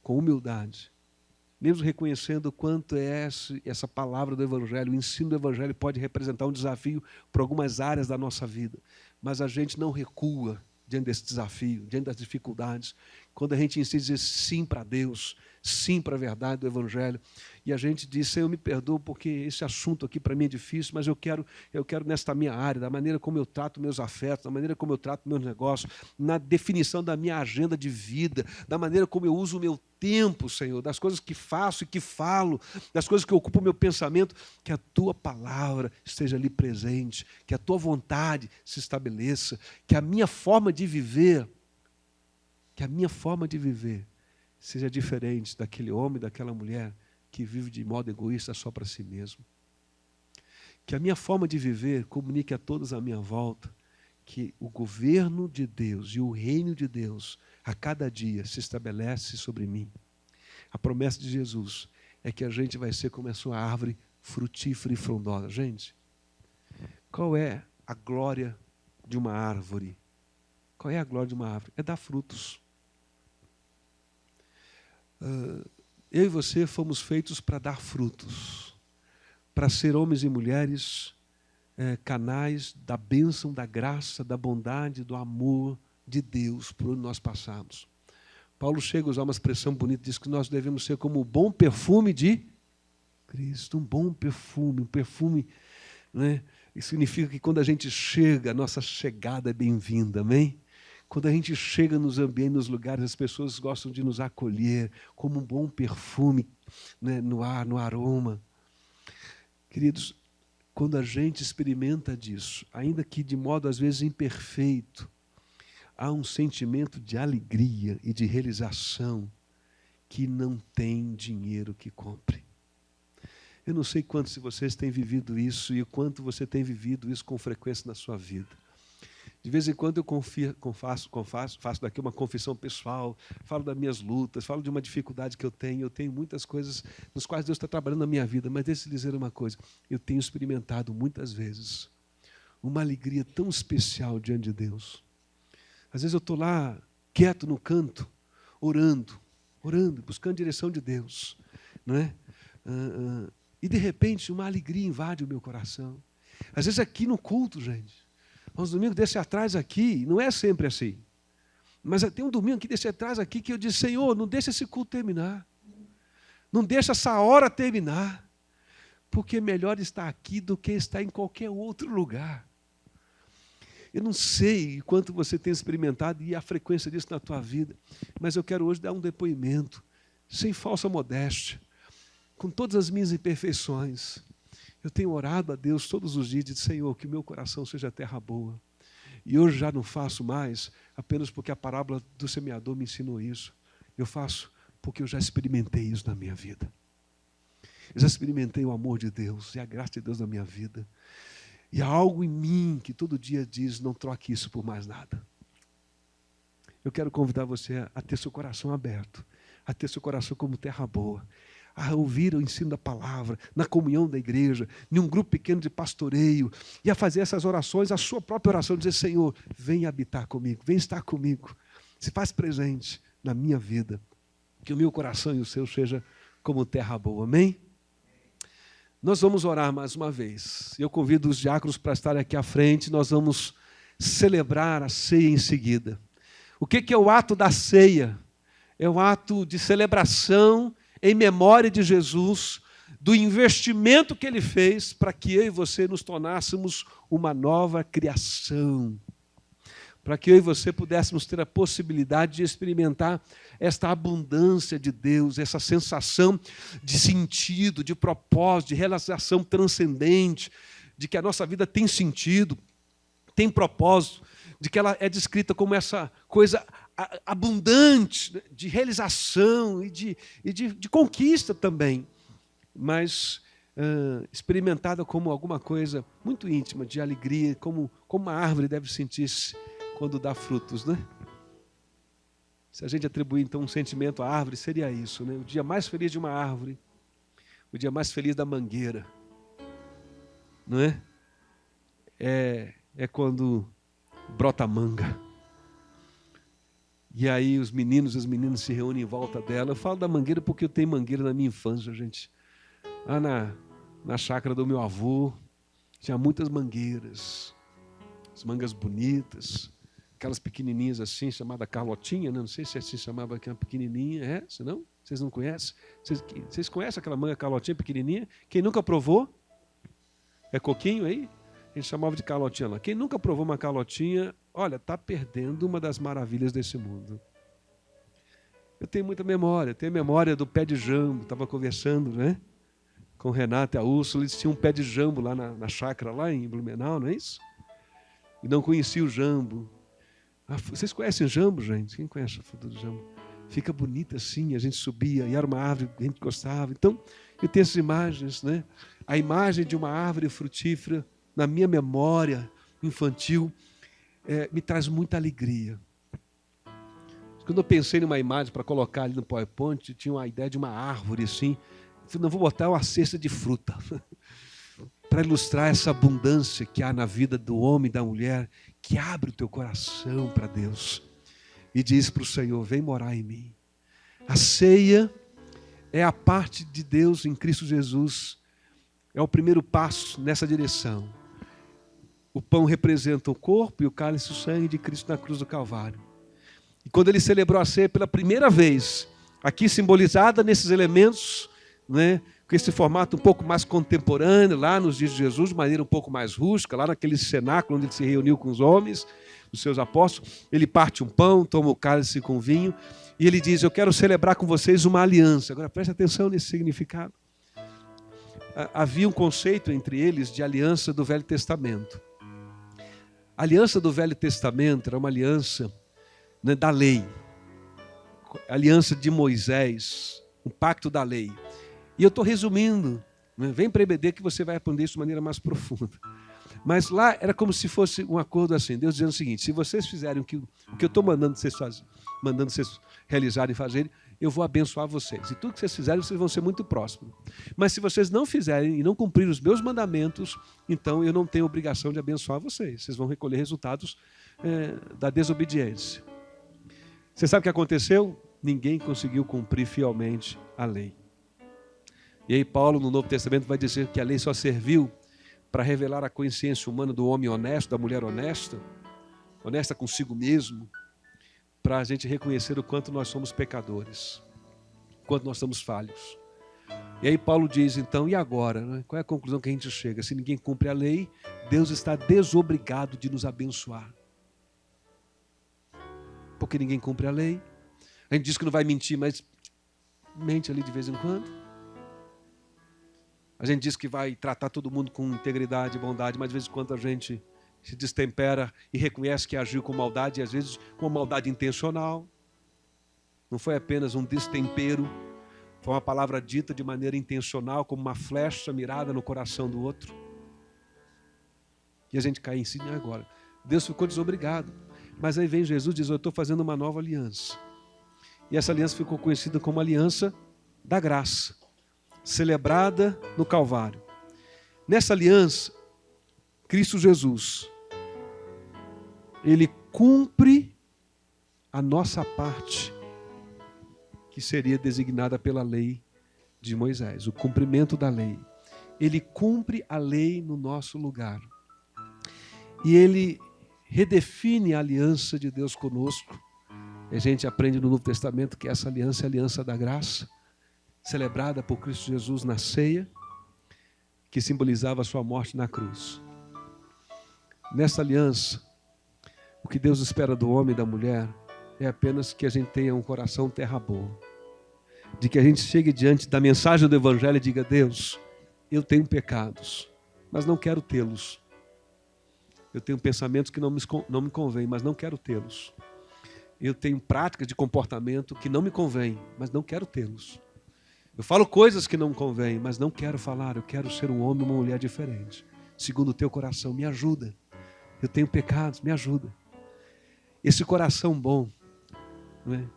com humildade, mesmo reconhecendo o quanto é essa palavra do Evangelho, o ensino do Evangelho pode representar um desafio para algumas áreas da nossa vida, mas a gente não recua diante desse desafio, diante das dificuldades, quando a gente insiste em dizer sim para Deus, sim para a verdade do Evangelho, e a gente diz, Senhor, me perdoa porque esse assunto aqui para mim é difícil, mas eu quero nesta minha área, da maneira como eu trato meus afetos, da maneira como eu trato meus negócios, na definição da minha agenda de vida, da maneira como eu uso o meu tempo, Senhor, das coisas que faço e que falo, das coisas que ocupam o meu pensamento, que a Tua palavra esteja ali presente, que a Tua vontade se estabeleça, que a minha forma de viver, seja diferente daquele homem, daquela mulher que vive de modo egoísta só para si mesmo. Que a minha forma de viver comunique a todos à minha volta que o governo de Deus e o reino de Deus a cada dia se estabelece sobre mim. A promessa de Jesus é que a gente vai ser como a sua árvore frutífera e frondosa. Gente, qual é a glória de uma árvore? Qual é a glória de uma árvore? É dar frutos. Eu e você fomos feitos para dar frutos, para ser homens e mulheres canais da bênção, da graça, da bondade, do amor de Deus por onde nós passamos. Paulo chega a usar uma expressão bonita, diz que nós devemos ser como o bom perfume de Cristo, um bom perfume, um perfume, né? Isso significa que quando a gente chega, a nossa chegada é bem-vinda, amém? Quando a gente chega nos ambientes, nos lugares, as pessoas gostam de nos acolher como um bom perfume, né, no ar, no aroma. Queridos, quando a gente experimenta disso, ainda que de modo às vezes imperfeito, há um sentimento de alegria e de realização que não tem dinheiro que compre. Eu não sei quantos de vocês têm vivido isso e o quanto você tem vivido isso com frequência na sua vida. De vez em quando eu faço daqui uma confissão pessoal, falo das minhas lutas, falo de uma dificuldade que eu tenho muitas coisas nos quais Deus está trabalhando na minha vida, mas deixa eu dizer uma coisa, eu tenho experimentado muitas vezes uma alegria tão especial diante de Deus. Às vezes eu estou lá, quieto no canto, orando, buscando a direção de Deus, não é? E de repente uma alegria invade o meu coração. Às vezes aqui no culto, gente, uns domingos desse atrás aqui, não é sempre assim. Mas tem um domingo que deixa atrás aqui que eu disse, Senhor, não deixa esse culto terminar. Não deixa essa hora terminar. Porque é melhor estar aqui do que estar em qualquer outro lugar. Eu não sei quanto você tem experimentado e a frequência disso na tua vida, mas eu quero hoje dar um depoimento, sem falsa modéstia, com todas as minhas imperfeições. Eu tenho orado a Deus todos os dias, de Senhor, que o meu coração seja terra boa. E hoje já não faço mais apenas porque a parábola do semeador me ensinou isso. Eu faço porque eu já experimentei isso na minha vida. Eu já experimentei o amor de Deus e a graça de Deus na minha vida. E há algo em mim que todo dia diz, não troque isso por mais nada. Eu quero convidar você a ter seu coração aberto, a ter seu coração como terra boa, a ouvir o ensino da palavra, na comunhão da igreja, em um grupo pequeno de pastoreio, e a fazer essas orações, a sua própria oração, dizer, Senhor, vem habitar comigo, vem estar comigo, se faz presente na minha vida, que o meu coração e o seu seja como terra boa, amém? Nós vamos orar mais uma vez. Eu convido os diáconos para estarem aqui à frente. Nós vamos celebrar a ceia em seguida. O que é o ato da ceia? É um ato de celebração em memória de Jesus, do investimento que Ele fez para que eu e você nos tornássemos uma nova criação. Para que eu e você pudéssemos ter a possibilidade de experimentar esta abundância de Deus, essa sensação de sentido, de propósito, de realização transcendente, de que a nossa vida tem sentido, tem propósito, de que ela é descrita como essa coisa abundante de realização e de conquista também, mas experimentada como alguma coisa muito íntima, de alegria, como uma árvore deve sentir-se quando dá frutos, né? Se a gente atribuir, então, um sentimento à árvore, seria isso, né? O dia mais feliz de uma árvore, o dia mais feliz da mangueira, não é? É quando brota a manga. E aí os meninos e as meninas se reúnem em volta dela. Eu falo da mangueira porque eu tenho mangueira na minha infância, gente. Lá na chácara do meu avô, tinha muitas mangueiras, as mangas bonitas, aquelas pequenininhas assim, chamada Carlotinha, né? Não sei se assim chamava aquela pequenininha, senão vocês não conhecem? Vocês conhecem aquela manga Carlotinha pequenininha? Quem nunca provou? É coquinho aí? A gente chamava de Carlotinha lá. Quem nunca provou uma Carlotinha, olha, está perdendo uma das maravilhas desse mundo. Eu tenho muita memória, tenho memória do pé de jambo, estava conversando, né? Com o Renato e a Úrsula, eles tinham um pé de jambo lá na chácara, lá em Blumenau, não é isso? E não conhecia o jambo. Vocês conhecem jambo, gente? Quem conhece a fruta do jambo? Fica bonita assim, a gente subia, e era uma árvore que a gente gostava. Então, eu tenho essas imagens, né? A imagem de uma árvore frutífera, na minha memória infantil, me traz muita alegria. Quando eu pensei numa imagem para colocar ali no PowerPoint, tinha uma ideia de uma árvore assim. Eu falei, não, vou botar uma cesta de fruta para ilustrar essa abundância que há na vida do homem e da mulher, que abre o teu coração para Deus e diz para o Senhor, vem morar em mim. A ceia é a parte de Deus em Cristo Jesus, é o primeiro passo nessa direção. O pão representa o corpo e o cálice o sangue de Cristo na cruz do Calvário. E quando ele celebrou a ceia pela primeira vez, aqui simbolizada nesses elementos, né, com esse formato um pouco mais contemporâneo, lá nos dias de Jesus, de maneira um pouco mais rústica, lá naquele cenáculo onde ele se reuniu com os homens, os seus apóstolos, ele parte um pão, toma o cálice com vinho, e ele diz, eu quero celebrar com vocês uma aliança. Agora preste atenção nesse significado. Havia um conceito entre eles de aliança do Velho Testamento. A aliança do Velho Testamento era uma aliança, né, da lei, a aliança de Moisés, um pacto da lei. E eu estou resumindo, né? Vem para a EBD que você vai aprender isso de maneira mais profunda. Mas lá era como se fosse um acordo assim, Deus dizendo o seguinte, se vocês fizerem o que eu estou mandando vocês realizarem e fazerem, eu vou abençoar vocês. E tudo que vocês fizerem, vocês vão ser muito próximos. Mas se vocês não fizerem e não cumprirem os meus mandamentos, então eu não tenho obrigação de abençoar vocês. Vocês vão recolher resultados da desobediência. Você sabe o que aconteceu? Ninguém conseguiu cumprir fielmente a lei. E aí Paulo, no Novo Testamento, vai dizer que a lei só serviu para revelar a consciência humana do homem honesto, da mulher honesta, honesta consigo mesmo, para a gente reconhecer o quanto nós somos pecadores, o quanto nós somos falhos. E aí Paulo diz, então, e agora? Né? Qual é a conclusão que a gente chega? Se ninguém cumpre a lei, Deus está desobrigado de nos abençoar. Porque ninguém cumpre a lei. A gente diz que não vai mentir, mas mente ali de vez em quando. A gente diz que vai tratar todo mundo com integridade e bondade, mas de vez em quando a gente se destempera e reconhece que agiu com maldade, e às vezes com maldade intencional. Não foi apenas um destempero, foi uma palavra dita de maneira intencional, como uma flecha mirada no coração do outro. E a gente cai em si agora. Deus ficou desobrigado. Mas aí vem Jesus e diz, eu estou fazendo uma nova aliança. E essa aliança ficou conhecida como aliança da graça, celebrada no Calvário. Nessa aliança, Cristo Jesus, Ele cumpre a nossa parte, que seria designada pela lei de Moisés, o cumprimento da lei. Ele cumpre a lei no nosso lugar. E Ele redefine a aliança de Deus conosco. A gente aprende no Novo Testamento que essa aliança é a aliança da graça, celebrada por Cristo Jesus na ceia, que simbolizava a sua morte na cruz. Nessa aliança, o que Deus espera do homem e da mulher é apenas que a gente tenha um coração terra boa. De que a gente chegue diante da mensagem do Evangelho e diga, Deus, eu tenho pecados, mas não quero tê-los. Eu tenho pensamentos que não me convêm, mas não quero tê-los. Eu tenho práticas de comportamento que não me convêm, mas não quero tê-los. Eu falo coisas que não me convêm, mas não quero falar. Eu quero ser um homem e uma mulher diferente. Segundo o teu coração, me ajuda. Eu tenho pecados, me ajuda. Esse coração bom, não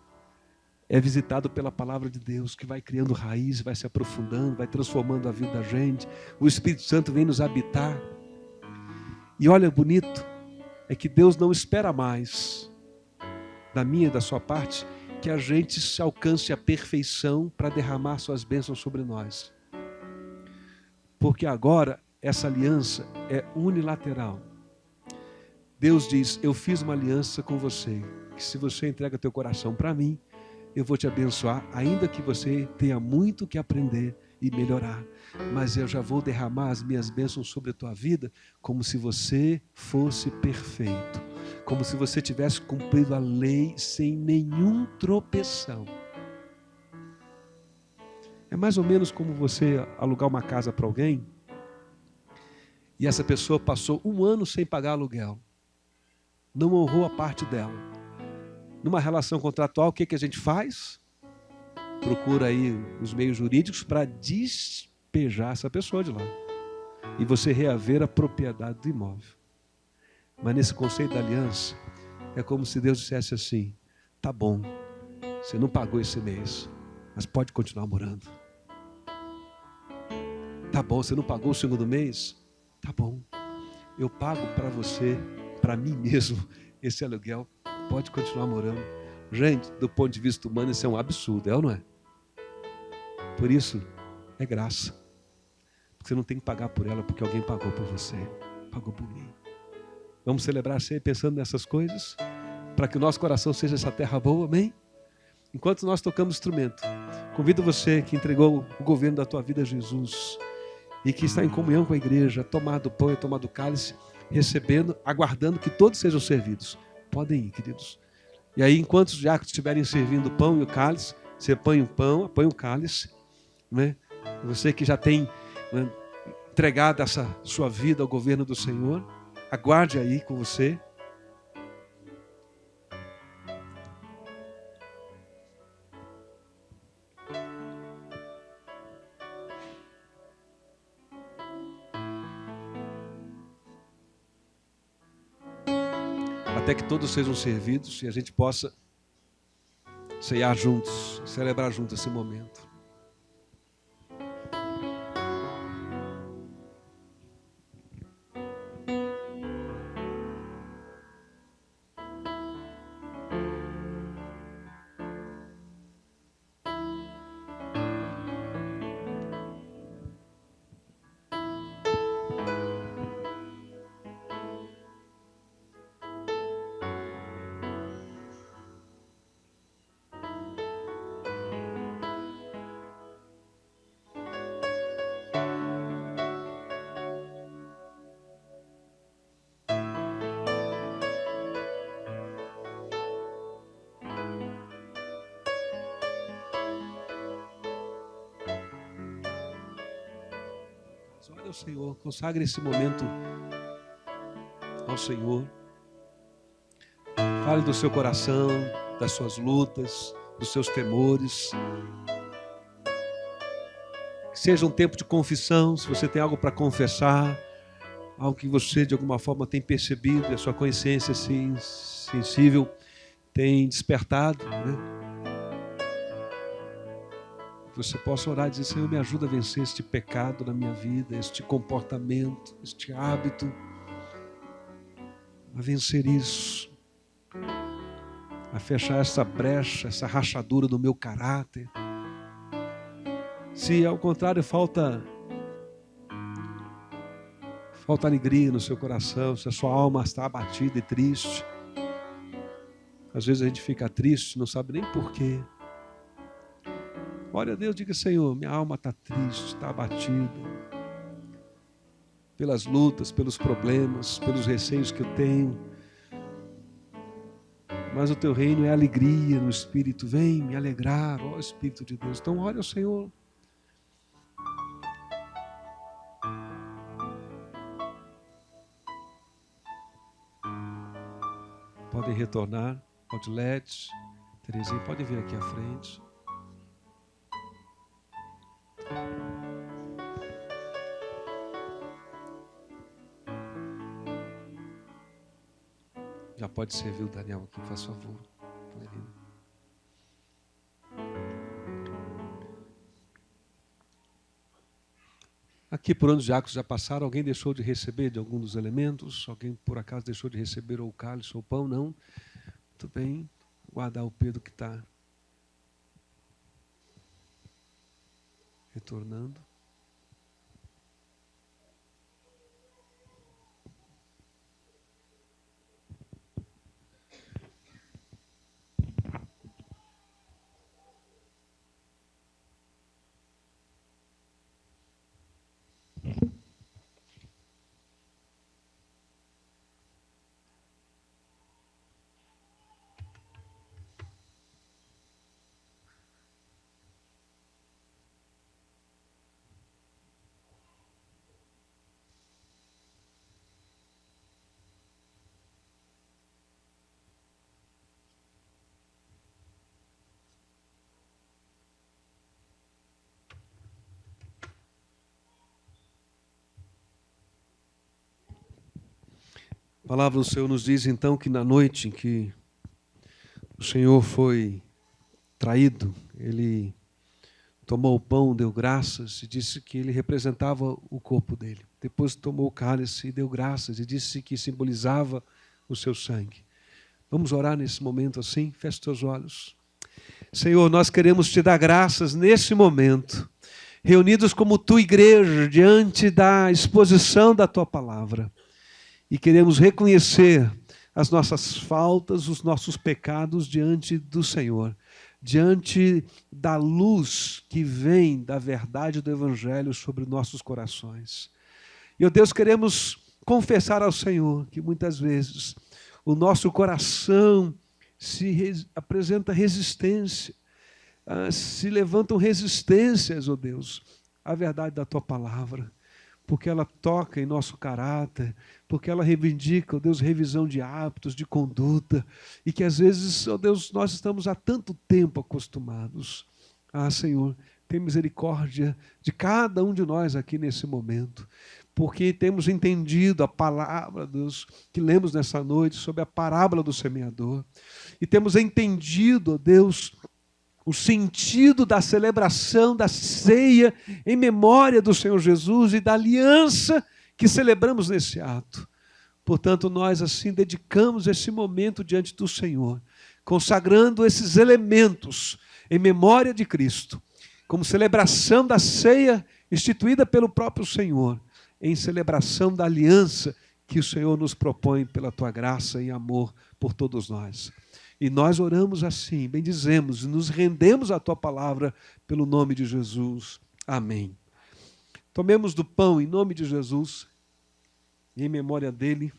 é visitado pela palavra de Deus, que vai criando raiz, vai se aprofundando, vai transformando a vida da gente. O Espírito Santo vem nos habitar. E olha, bonito, é que Deus não espera mais, da minha e da sua parte, que a gente se alcance a perfeição para derramar suas bênçãos sobre nós. Porque agora essa aliança é unilateral. Deus diz, eu fiz uma aliança com você, que se você entrega teu coração para mim, eu vou te abençoar, ainda que você tenha muito que aprender e melhorar. Mas eu já vou derramar as minhas bênçãos sobre a tua vida, como se você fosse perfeito. Como se você tivesse cumprido a lei sem nenhum tropeção. É mais ou menos como você alugar uma casa para alguém, e essa pessoa passou 1 ano sem pagar aluguel. Não honrou a parte dela. Numa relação contratual, o que a gente faz? Procura aí os meios jurídicos para despejar essa pessoa de lá. E você reaver a propriedade do imóvel. Mas nesse conceito da aliança, é como se Deus dissesse assim, tá bom, você não pagou esse mês, mas pode continuar morando. Tá bom, você não pagou o 2º mês? Tá bom, eu pago para você, para mim mesmo, esse aluguel, pode continuar morando. Gente, do ponto de vista humano, isso é um absurdo, é ou não é? Por isso, é graça. Porque você não tem que pagar por ela, porque alguém pagou por você, pagou por mim. Vamos celebrar a ceia pensando nessas coisas, para que o nosso coração seja essa terra boa, amém? Enquanto nós tocamos instrumento, convido você que entregou o governo da tua vida a Jesus e que está em comunhão com a igreja, tomar do pão e tomar do cálice, recebendo, aguardando que todos sejam servidos. Podem ir, queridos. E aí, enquanto os diáconos estiverem servindo o pão e o cálice, você põe o pão, põe o cálice, né? Você que já tem, né, entregado essa sua vida ao governo do Senhor, aguarde aí com você. Até que todos sejam servidos e a gente possa ceiar juntos, celebrar juntos esse momento. Olha ao Senhor, consagre esse momento ao Senhor. Fale do seu coração, das suas lutas, dos seus temores. Que seja um tempo de confissão, se você tem algo para confessar, algo que você de alguma forma tem percebido, e a sua consciência assim, sensível tem despertado, né? Você possa orar e dizer: Senhor, me ajuda a vencer este pecado na minha vida, este comportamento, este hábito, a vencer isso, a fechar essa brecha, essa rachadura do meu caráter. Se ao contrário falta alegria no seu coração, se a sua alma está abatida e triste, às vezes a gente fica triste, não sabe nem porquê. Ore a Deus, diga: Senhor, minha alma está triste, está abatida, pelas lutas, pelos problemas, pelos receios que eu tenho. Mas o teu reino é alegria no Espírito. Vem me alegrar, ó Espírito de Deus. Então ore ao Senhor. Podem retornar. Odilete, Terezinha, pode vir aqui à frente. Já pode servir o Daniel aqui, faz favor. Aqui por onde os diáconos já passaram, alguém deixou de receber de algum dos elementos? Alguém por acaso deixou de receber ou o cálice ou o pão? Não? Muito bem. Guardar o Pedro que está retornando. A palavra do Senhor nos diz então que na noite em que o Senhor foi traído, Ele tomou o pão, deu graças e disse que ele representava o corpo dele. Depois tomou o cálice e deu graças e disse que simbolizava o seu sangue. Vamos orar nesse momento assim? Feche teus olhos. Senhor, nós queremos te dar graças nesse momento, reunidos como tua igreja, diante da exposição da tua palavra. E queremos reconhecer as nossas faltas, os nossos pecados diante do Senhor, diante da luz que vem da verdade do Evangelho sobre nossos corações. E, ó Deus, queremos confessar ao Senhor que muitas vezes o nosso coração apresenta resistência, se levantam resistências, ó Deus, à verdade da tua palavra, porque ela toca em nosso caráter, porque ela reivindica, ó Deus, revisão de hábitos, de conduta, e que às vezes, ó Deus, nós estamos há tanto tempo acostumados. Senhor, tem misericórdia de cada um de nós aqui nesse momento, porque temos entendido a palavra, Deus, que lemos nessa noite sobre a parábola do semeador, e temos entendido, ó Deus, o sentido da celebração da ceia em memória do Senhor Jesus e da aliança que celebramos nesse ato. Portanto, nós assim dedicamos esse momento diante do Senhor, consagrando esses elementos em memória de Cristo, como celebração da ceia instituída pelo próprio Senhor, em celebração da aliança que o Senhor nos propõe pela tua graça e amor por todos nós. E nós oramos assim, bendizemos e nos rendemos à tua palavra pelo nome de Jesus. Amém. Tomemos do pão em nome de Jesus, em memória dele.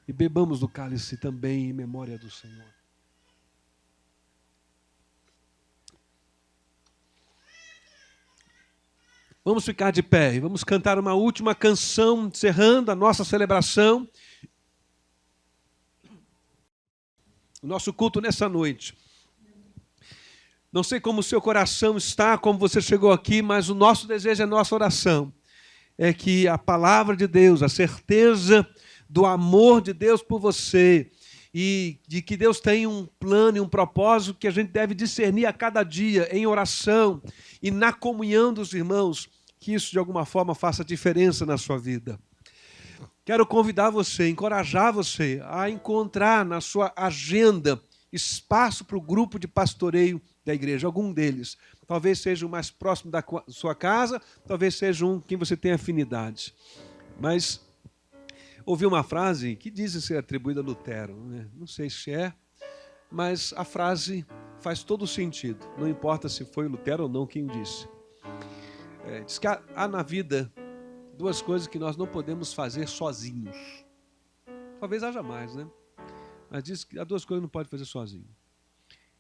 E bebamos do cálice também em memória do Senhor. Vamos ficar de pé e vamos cantar uma última canção, encerrando a nossa celebração, o nosso culto nessa noite. Não sei como o seu coração está, como você chegou aqui, mas o nosso desejo, a nossa oração, é que a palavra de Deus, a certeza do amor de Deus por você e de que Deus tem um plano e um propósito que a gente deve discernir a cada dia em oração e na comunhão dos irmãos, que isso de alguma forma faça diferença na sua vida. Quero convidar você, encorajar você a encontrar na sua agenda espaço para o grupo de pastoreio da igreja, algum deles. Talvez seja o mais próximo da sua casa, talvez seja um que você tem afinidade. Mas ouvi uma frase que diz ser atribuída a Lutero, né? Não sei se é, mas a frase faz todo sentido. Não importa se foi Lutero ou não quem disse. Diz que há na vida duas coisas que nós não podemos fazer sozinhos. Talvez haja mais, né? Mas diz que há duas coisas que não pode fazer sozinho.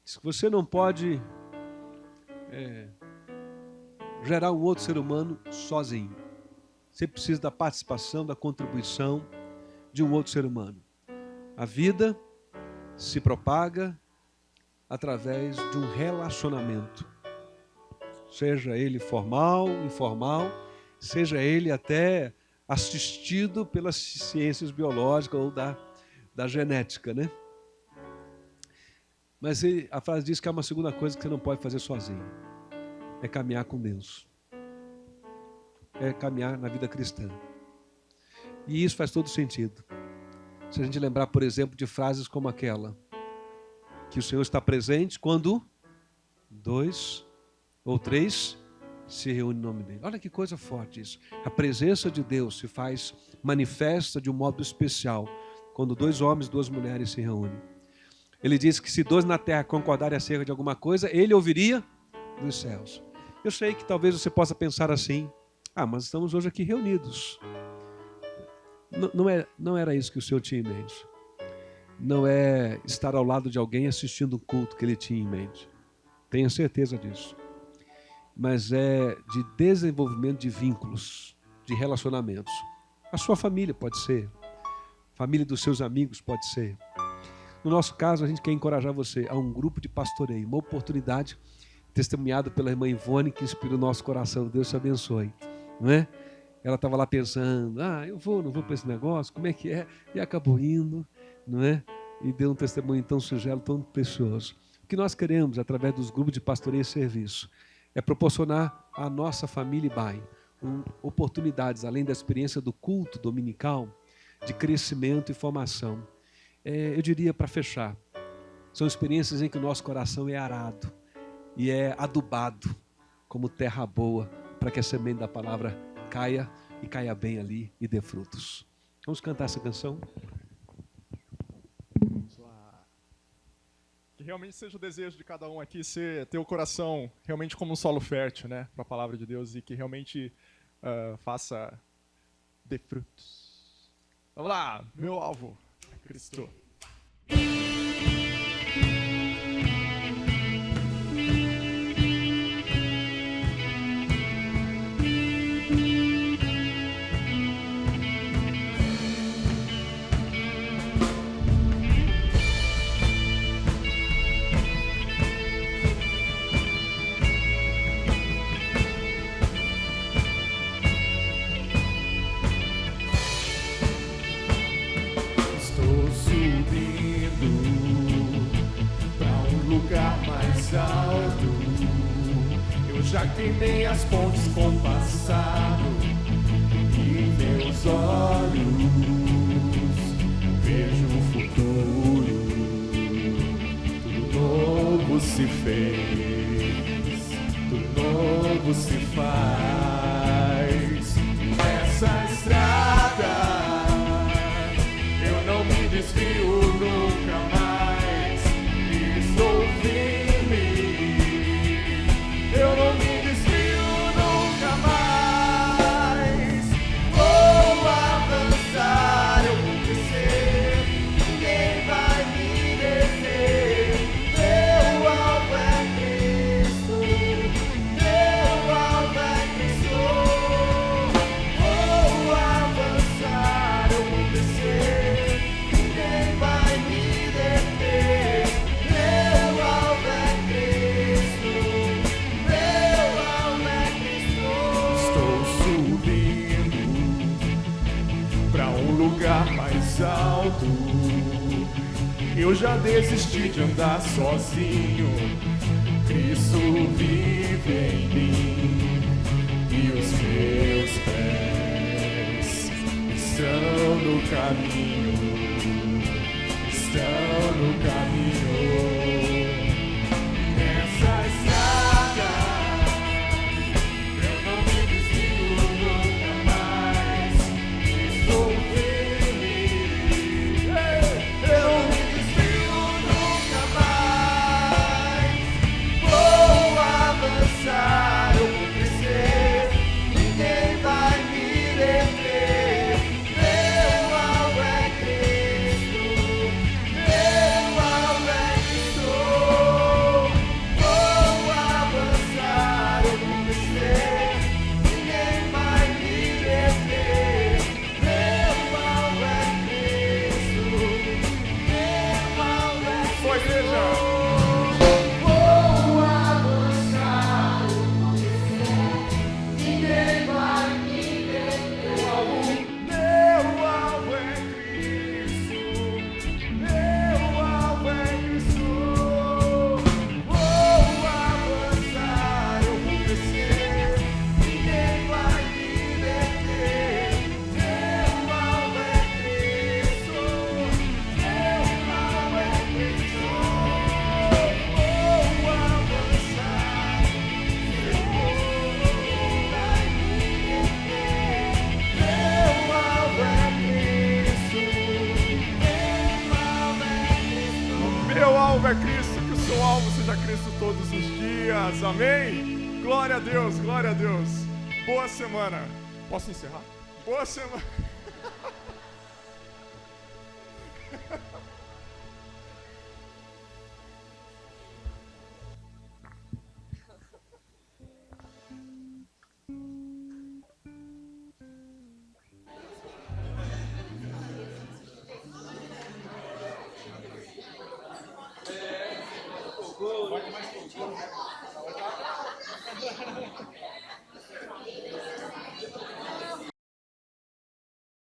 Diz que você não pode gerar um outro ser humano sozinho. Você precisa da participação, da contribuição de um outro ser humano. A vida se propaga através de um relacionamento. Seja ele formal, informal, seja ele até assistido pelas ciências biológicas ou da genética, né? Mas a frase diz que há uma segunda coisa que você não pode fazer sozinho. É caminhar com Deus. É caminhar na vida cristã. E isso faz todo sentido. Se a gente lembrar, por exemplo, de frases como aquela, que o Senhor está presente quando 2 ou 3 se reúnem em nome dele. Olha que coisa forte isso. A presença de Deus se faz manifesta de um modo especial quando 2 homens, 2 mulheres se reúnem. Ele diz que se 2 na terra concordarem acerca de alguma coisa, ele ouviria dos céus. Eu sei que talvez você possa pensar assim, mas estamos hoje aqui reunidos. Não era isso que o Senhor tinha em mente. Não é estar ao lado de alguém assistindo um culto que ele tinha em mente. Tenha certeza disso. Mas é de desenvolvimento de vínculos, de relacionamentos. A sua família pode ser, a família dos seus amigos pode ser. No nosso caso, a gente quer encorajar você a um grupo de pastoreio, uma oportunidade testemunhada pela irmã Ivone, que inspira o nosso coração. Deus te abençoe. Não é? Ela estava lá pensando, eu vou, não vou para esse negócio, como é que é? E acabou indo, não é? E deu um testemunho tão singelo, tão precioso. O que nós queremos, através dos grupos de pastoreio e serviço, é proporcionar à nossa família IBAE oportunidades, além da experiência do culto dominical, de crescimento e formação. Eu diria, para fechar, são experiências em que o nosso coração é arado e é adubado como terra boa, para que a semente da palavra caia e caia bem ali e dê frutos. Vamos cantar essa canção? Que realmente seja o desejo de cada um aqui ter o coração realmente como um solo fértil, né, para a palavra de Deus e que realmente faça dê frutos. Vamos lá, meu alvo é Cristo. Já queimei as pontes com o passado e meus olhos vejo o futuro. Tudo novo se fez, tudo novo se faz. Nessa estrada eu não me desvio nunca mais. Estou firme. Eu não me desvio nunca mais. Vou avançar, eu vou crescer. Ninguém vai me deter. Meu alvo é Cristo. Meu alvo é Cristo. subindo pra um lugar mais alto. Eu já desisti de andar sozinho. Cristo vive em mim e os meus pés estão no caminho, estão no caminho. Nessa estrada eu não me desvio nunca mais. Estou firme, eu não me desvio nunca mais. Vou avançar, eu vou crescer, ninguém vai me deter. Meu alvo é Cristo, meu alvo é Cristo. Vou avançar, eu vou crescer, ninguém vai me deter. Meu alvo é Cristo, meu alvo é Cristo. Foi, igreja! Vou avançar, eu vou crescer, ninguém vai me deter. Meu alvo é Cristo, meu alvo é Cristo. Vou avançar, eu vou crescer, ninguém vai me deter. Meu alvo é Cristo, meu alvo é Cristo. Vou avançar, ninguém vai me deter. Meu alvo é Cristo, meu alvo é Cristo. Que o seu alvo seja Cristo todos os dias, amém? Glória a Deus, glória a Deus. Boa semana. Posso encerrar? Boa semana.